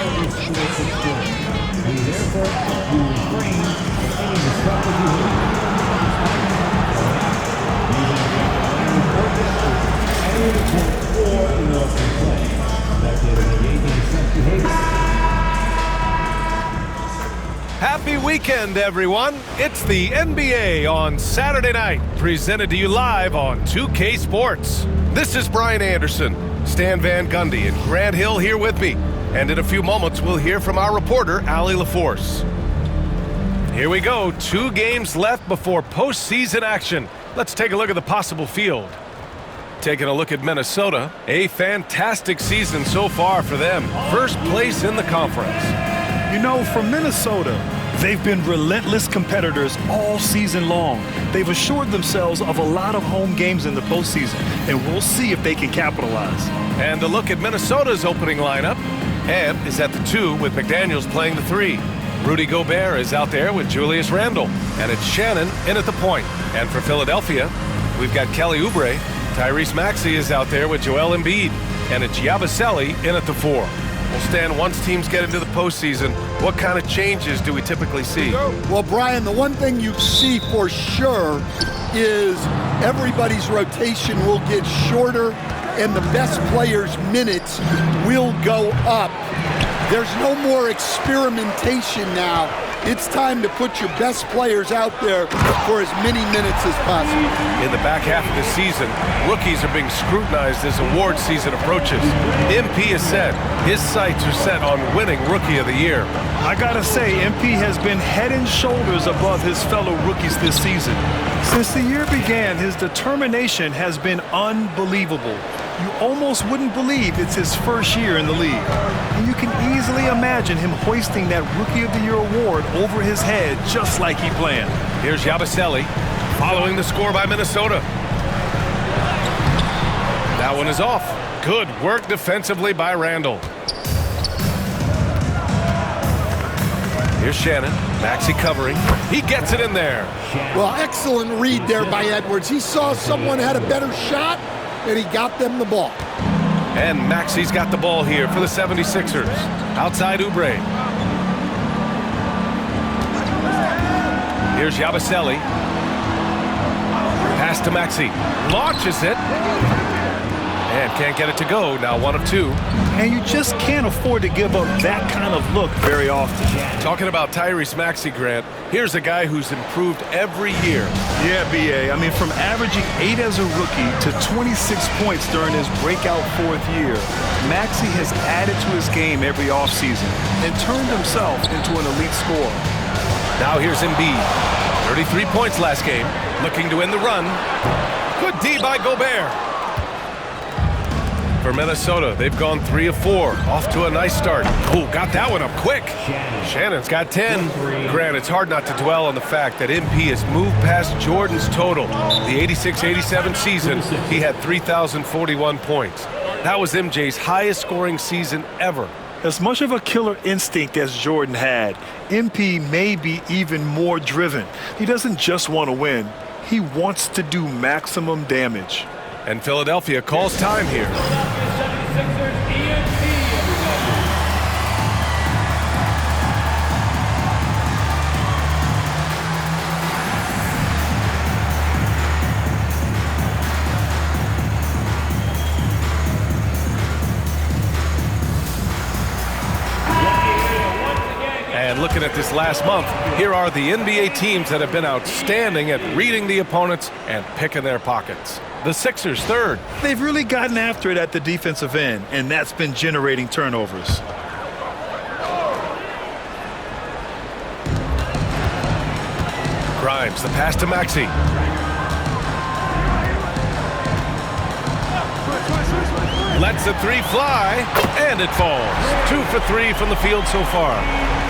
We therefore ask you refrain from any destructive Happy weekend, everyone. It's the NBA on Saturday night, presented to you live on 2K Sports. This is Brian Anderson, Stan Van Gundy, and Grant Hill here with me. And in a few moments, we'll hear from our reporter, Allie LaForce. Here we go, 2 games left before postseason action. Let's take a look at the possible field. Taking a look at Minnesota, a fantastic season so far for them. First place in the conference. You know, for Minnesota, they've been relentless competitors all season long. They've assured themselves of a lot of home games in the postseason, and we'll see if they can capitalize. And a look at Minnesota's opening lineup. Ant is at the 2 with McDaniels playing the 3. Rudy Gobert is out there with Julius Randle. And it's Shannon in at the point. And for Philadelphia, we've got Kelly Oubre. Tyrese Maxey is out there with Joel Embiid. And it's Yabusele in at the 4. Well, Stan, once teams get into the postseason, what kind of changes do we typically see? Well, Brian, the one thing you see for sure is everybody's rotation will get shorter and the best players' minutes will go up. There's no more experimentation now. It's time to put your best players out there for as many minutes as possible. In the back half of the season, rookies are being scrutinized as award season approaches. MP has said his sights are set on winning Rookie of the Year. I gotta say, MP has been head and shoulders above his fellow rookies this season. Since the year began, his determination has been unbelievable. You almost wouldn't believe it's his first year in the league. And you can easily imagine him hoisting that Rookie of the Year award over his head just like he planned. Here's Yabusele following the score by Minnesota. That one is off. Good work defensively by Randle. Here's Shannon. Maxey covering. He gets it in there. Well, excellent read there by Edwards. He saw someone had a better shot, and he got them the ball. And Maxey's got the ball here for the 76ers. Outside Oubre. Here's Yabusele. Pass to Maxey. Launches it. And can't get it to go. Now 1 of 2. And you just can't afford to give up that kind of look very often. Talking about Tyrese Maxey, Grant, here's a guy who's improved every year. Yeah, B.A. I mean, from averaging 8 as a rookie to 26 points during his breakout 4th year, Maxey has added to his game every offseason and turned himself into an elite scorer. Now here's Embiid. 33 points last game, looking to end the run. Good D by Gobert. For Minnesota, they've gone 3 of 4. Off to a nice start. Oh, got that one up quick. Shannon's got 10. Grant, it's hard not to dwell on the fact that MP has moved past Jordan's total. The 86-87 season, he had 3,041 points. That was MJ's highest scoring season ever. As much of a killer instinct as Jordan had, MP may be even more driven. He doesn't just want to win. He wants to do maximum damage. And Philadelphia calls time here. And looking at this last month, here are the NBA teams that have been outstanding at reading the opponents and picking their pockets. The Sixers, 3rd. They've really gotten after it at the defensive end, and that's been generating turnovers. Grimes, the pass to Maxey. Lets the 3 fly, and it falls. 2 for 3 from the field so far.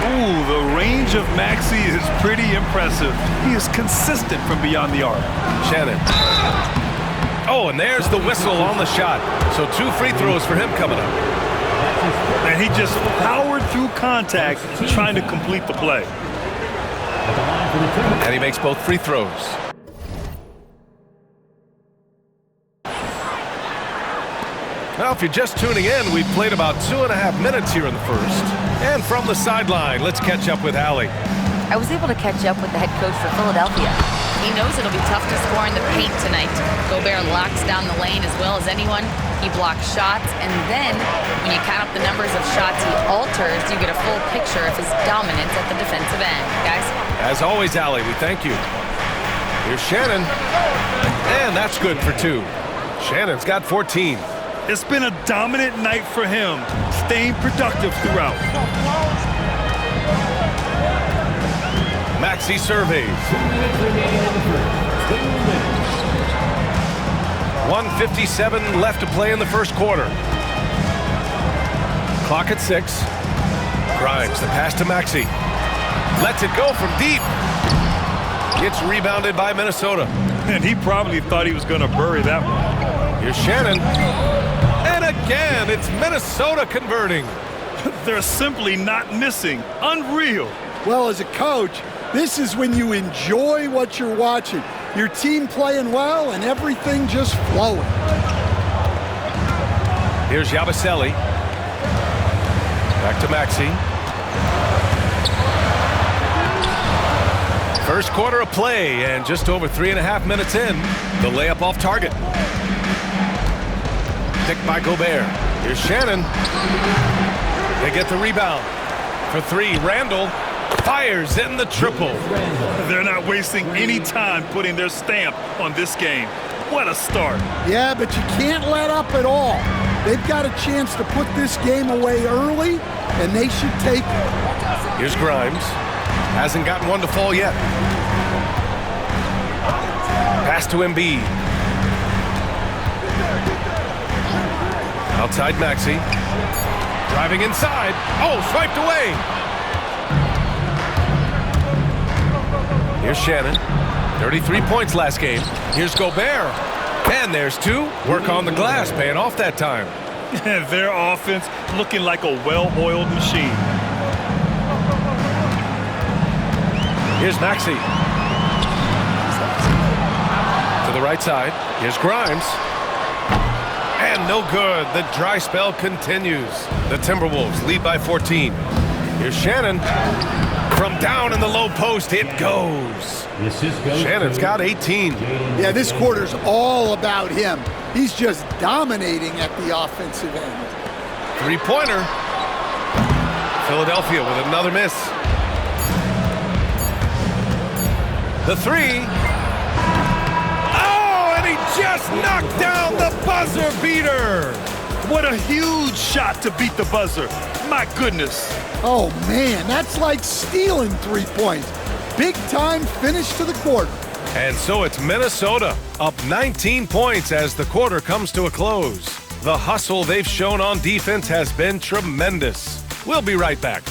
Ooh, the range of Maxey is pretty impressive. He is consistent from beyond the arc. Shannon. Oh, and there's the whistle on the shot. So 2 free throws for him coming up. And he just powered through contact trying to complete the play. And he makes both free throws. Well, if you're just tuning in, we've played about 2.5 minutes here in the first. And from the sideline, let's catch up with Allie. I was able to catch up with the head coach for Philadelphia. He knows it'll be tough to score in the paint tonight. Gobert locks down the lane as well as anyone. He blocks shots, and then when you count up the numbers of shots he alters, you get a full picture of his dominance at the defensive end. Guys? As always, Allie, we thank you. Here's Shannon. And that's good for 2. Shannon's got 14. It's been a dominant night for him, staying productive throughout. Maxey surveys. 1:57 left to play in the first quarter. Clock at 6. Grimes, the pass to Maxey. Lets it go from deep. Gets rebounded by Minnesota. And he probably thought he was going to bury that one. Here's Shannon. And again, it's Minnesota converting. They're simply not missing. Unreal. Well, as a coach, this is when you enjoy what you're watching. Your team playing well and everything just flowing. Here's Yabusele. Back to Maxey. First quarter of play, and just over 3.5 minutes in, the layup off target. Picked by Gobert. Here's Shannon. They get the rebound. For 3, Randall fires in the triple. They're not wasting any time putting their stamp on this game. What a start. Yeah, but you can't let up at all. They've got a chance to put this game away early, and they should take it. Here's Grimes. Hasn't gotten one to fall yet. Pass to Embiid. Outside Maxey. Driving inside. Oh, swiped away. Here's Shannon. 33 points last game. Here's Gobert. And there's 2. Work on the glass, paying off that time. Their offense looking like a well-oiled machine. Here's Maxey. To the right side. Here's Grimes. And no good. The dry spell continues. The Timberwolves lead by 14. Here's Shannon. From down in the low post, it goes. Shannon's got 18. Yeah, this quarter's all about him. He's just dominating at the offensive end. 3-pointer. Philadelphia with another miss. The 3. Oh, and he just knocked down the buzzer beater. What a huge shot to beat the buzzer. My goodness. Oh, man, that's like stealing 3 points. Big time finish to the quarter. And so it's Minnesota up 19 points as the quarter comes to a close. The hustle they've shown on defense has been tremendous. We'll be right back.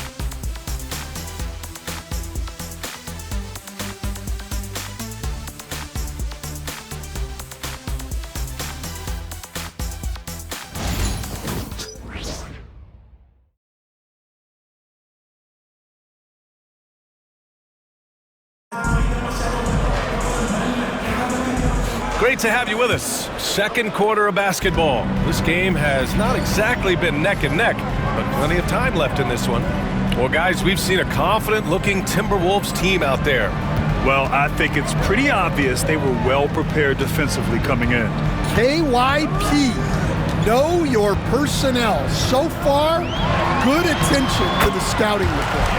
Great to have you with us. Second quarter of basketball. This game has not exactly been neck and neck, but plenty of time left in this one. Well, guys, we've seen a confident-looking Timberwolves team out there. Well, I think it's pretty obvious they were well prepared defensively coming in. KYP, know your personnel. So far, good attention to the scouting report.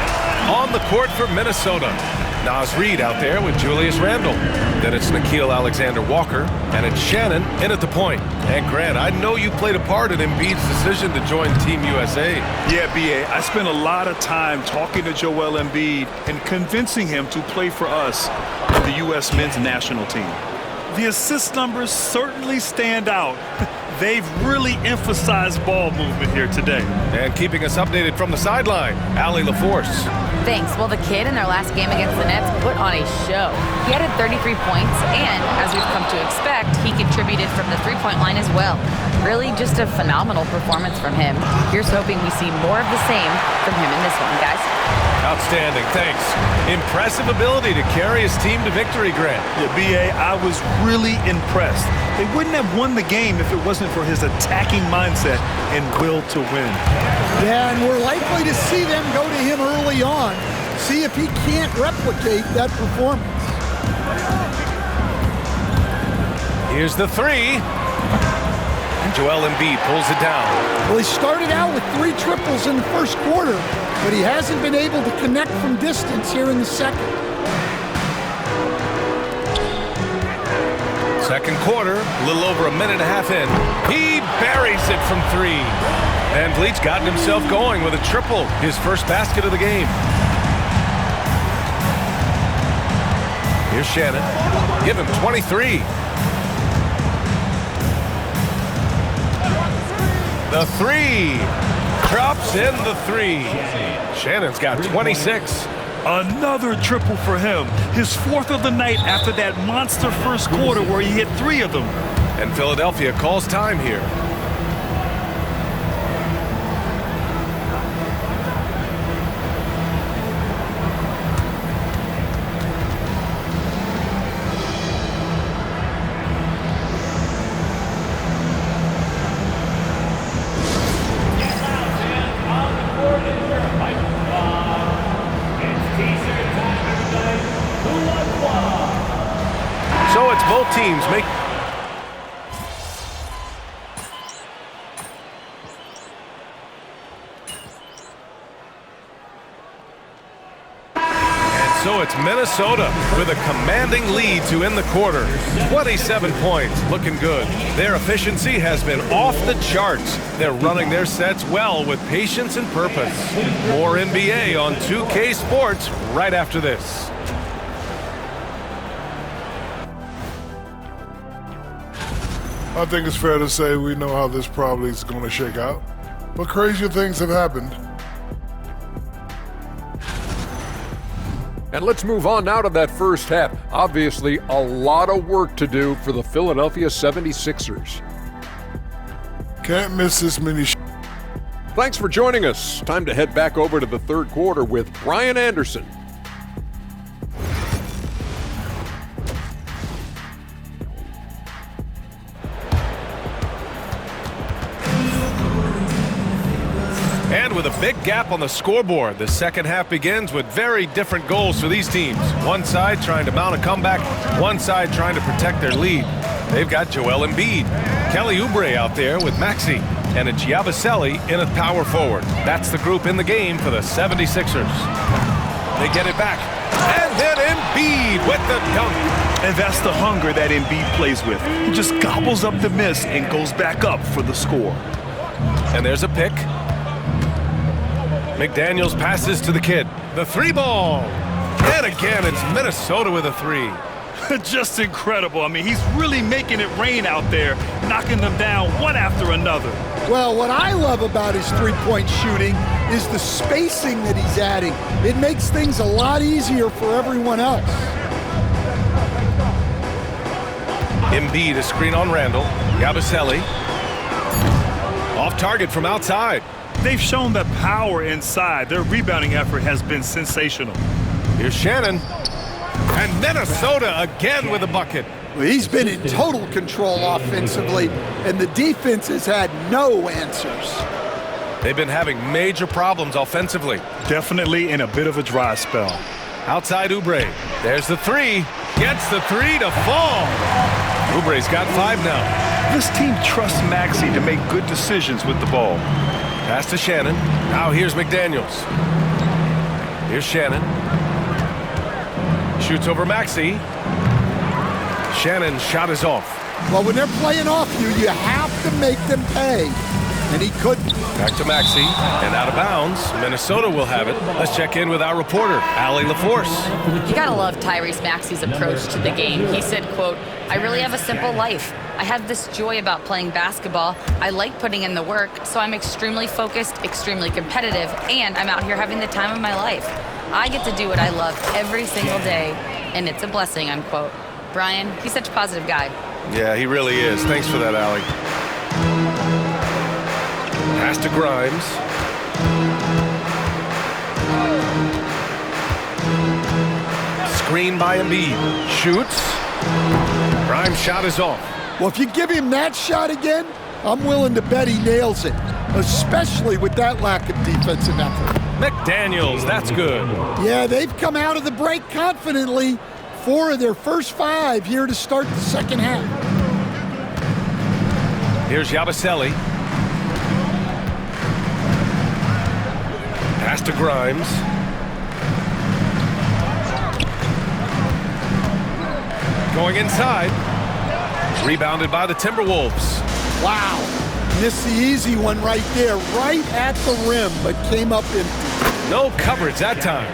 On the court for Minnesota, Naz Reid out there with Julius Randle. Then it's Nickeil Alexander-Walker, and it's Shannon in at the point. And Grant, I know you played a part in Embiid's decision to join Team USA. Yeah, B.A., I spent a lot of time talking to Joel Embiid and convincing him to play for us in the U.S. men's national team. The assist numbers certainly stand out. They've really emphasized ball movement here today. And keeping us updated from the sideline, Allie LaForce. Thanks. Well, the kid in their last game against the Nets put on a show. He added 33 points, and as we've come to expect, he contributed from the three-point line as well. Really just a phenomenal performance from him. Here's hoping we see more of the same from him in this one, guys. Outstanding, thanks. Impressive ability to carry his team to victory, Grant. Yeah, B.A., I was really impressed. They wouldn't have won the game if it wasn't for his attacking mindset and will to win. Yeah, and we're likely to see them go to him early on, see if he can't replicate that performance. Here's the three. And Joel Embiid pulls it down. Well, he started out with 3 triples in the first quarter, but he hasn't been able to connect from distance here in the second. Second quarter, a little over a minute and a half in. He buries it from 3. Van Vliet's gotten himself going with a triple, his first basket of the game. Here's Shannon. Give him 23. The 3. Drops in the 3. Shannon's got 26. Another triple for him. His 4th of the night after that monster first quarter where he hit 3 of them. And Philadelphia calls time here. So it's both teams make. And so it's Minnesota with a commanding lead to end the quarter. 27 points, looking good. Their efficiency has been off the charts. They're running their sets well with patience and purpose. More NBA on 2K Sports right after this. I think it's fair to say we know how this probably is going to shake out, but crazier things have happened. And let's move on now to that first half. Obviously, a lot of work to do for the Philadelphia 76ers. Can't miss this many. Thanks for joining us. Time to head back over to the third quarter with Brian Anderson. And with a big gap on the scoreboard, the second half begins with very different goals for these teams. One side trying to mount a comeback, one side trying to protect their lead. They've got Joel Embiid, Kelly Oubre out there with Maxey, and a Giabaselli in a power forward. That's the group in the game for the 76ers. They get it back, and then Embiid with the dunk. And that's the hunger that Embiid plays with. He just gobbles up the miss and goes back up for the score. And there's a pick. McDaniels passes to the kid. The 3 ball. And again, it's Minnesota with a 3. Just incredible. I mean, he's really making it rain out there, knocking them down one after another. Well, what I love about his three-point shooting is the spacing that he's adding. It makes things a lot easier for everyone else. Embiid, a screen on Randall. Giabaselli. Off target from outside. They've shown the power inside. Their rebounding effort has been sensational. Here's Shannon. And Minnesota again with a bucket. Well, he's been in total control offensively, and the defense has had no answers. They've been having major problems offensively. Definitely in a bit of a dry spell. Outside Oubre. There's the 3. Gets the 3 to fall. Oubre's got 5 now. This team trusts Maxey to make good decisions with the ball. Pass to Shannon. Now here's McDaniels. Here's Shannon. Shoots over Maxey. Shannon's shot is off. Well, when they're playing off you, you have to make them pay. and he couldn't. Back to Maxey, and out of bounds. Minnesota will have it. Let's check in with our reporter, Allie LaForce. You gotta love Tyrese Maxey's approach to the game. He said, quote, "I really have a simple life. I have this joy about playing basketball. I like putting in the work, so I'm extremely focused, extremely competitive, and I'm out here having the time of my life. I get to do what I love every single day, and it's a blessing," unquote. Brian, he's such a positive guy. Yeah, he really is. Thanks for that, Allie. Pass to Grimes. Screen by Embiid. Shoots. Grimes' shot is off. Well, if you give him that shot again, I'm willing to bet he nails it, especially with that lack of defensive effort. McDaniels, that's good. Yeah, they've come out of the break confidently. 4 of their first 5 here to start the second half. Here's Yabusele. Pass to Grimes. Going inside. Rebounded by the Timberwolves. Wow. Missed the easy one right there, right at the rim, but came up empty. No coverage that time.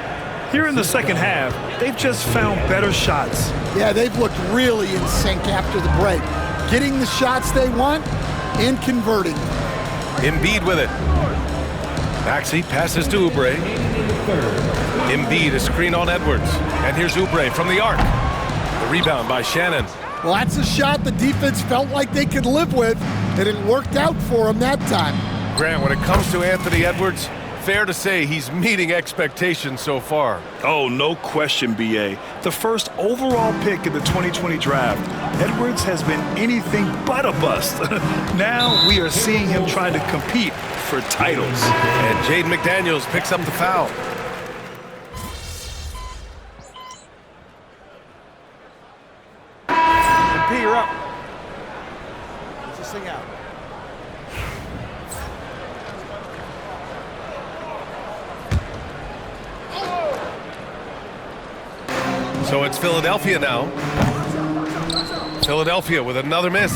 Here in the second half, they've just found better shots. Yeah, they've looked really in sync after the break. Getting the shots they want and converting. Embiid with it. Maxey passes to Oubre. Embiid a screen on Edwards. And here's Oubre from the arc. The rebound by Shannon. Well, that's a shot the defense felt like they could live with, and it worked out for them that time. Grant, when it comes to Anthony Edwards, fair to say he's meeting expectations so far. Oh, no question, B.A. The first overall pick in the 2020 draft, Edwards has been anything but a bust. Now we are seeing him trying to compete for titles. And Jaden McDaniels picks up the foul. P, you're up. Let's just sing out. So it's Philadelphia now. Philadelphia with another miss.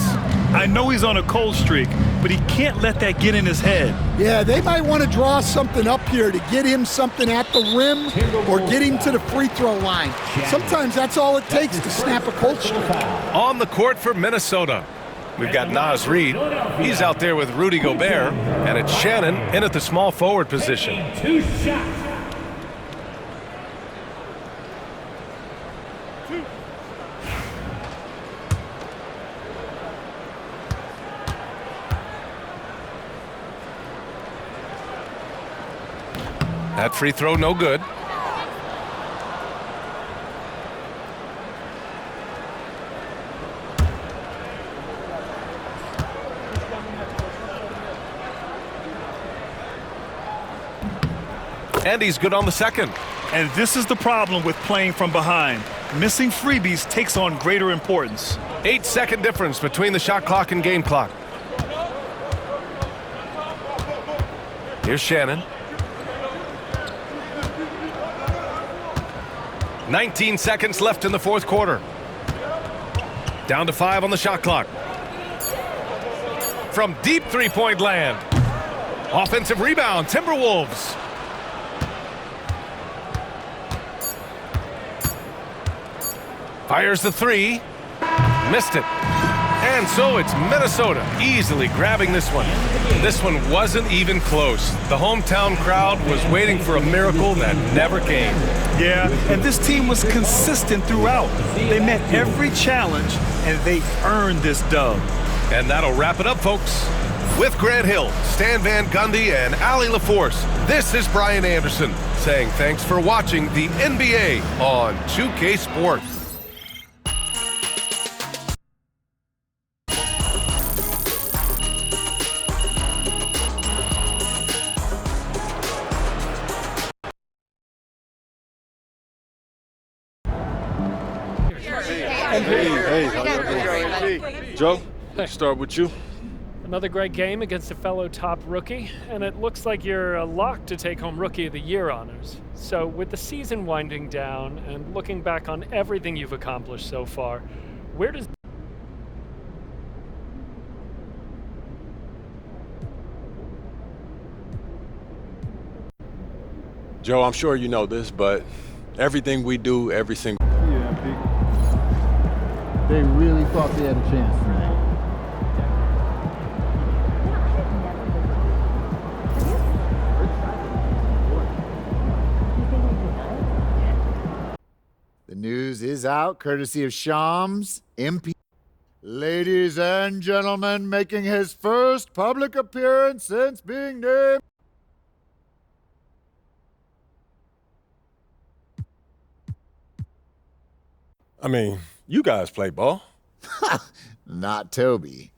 I know he's on a cold streak, but he can't let that get in his head. Yeah, they might want to draw something up here to get him something at the rim or get him to the free throw line. Sometimes that's all it takes to snap a cold streak. On the court for Minnesota, we've got Naz Reid. He's out there with Rudy Gobert, and it's Shannon in at the small forward position. Two shots. That free throw no good. And he's good on the second. And this is the problem with playing from behind. Missing freebies takes on greater importance. 8-second difference between the shot clock and game clock. Here's Shannon. 19 seconds left in the fourth quarter. Down to 5 on the shot clock. From deep three-point land. Offensive rebound, Timberwolves. Fires the three. Missed it. And so it's Minnesota easily grabbing this one. This one wasn't even close. The hometown crowd was waiting for a miracle that never came. Yeah, and this team was consistent throughout. They met every challenge, and they earned this dub. And that'll wrap it up, folks. With Grant Hill, Stan Van Gundy, and Allie LaForce, this is Brian Anderson saying thanks for watching the NBA on 2K Sports. Hey, how y'all doing? Joe, start with you. Another great game against a fellow top rookie, and it looks like you're a lock to take home Rookie of the Year honors. So with the season winding down and looking back on everything you've accomplished so far, where does Joe, I'm sure you know this, but everything we do every single They really thought they had a chance tonight. The news is out, courtesy of Shams, MP. Ladies and gentlemen, making his first public appearance since being named. I mean, you guys play ball. Not Toby.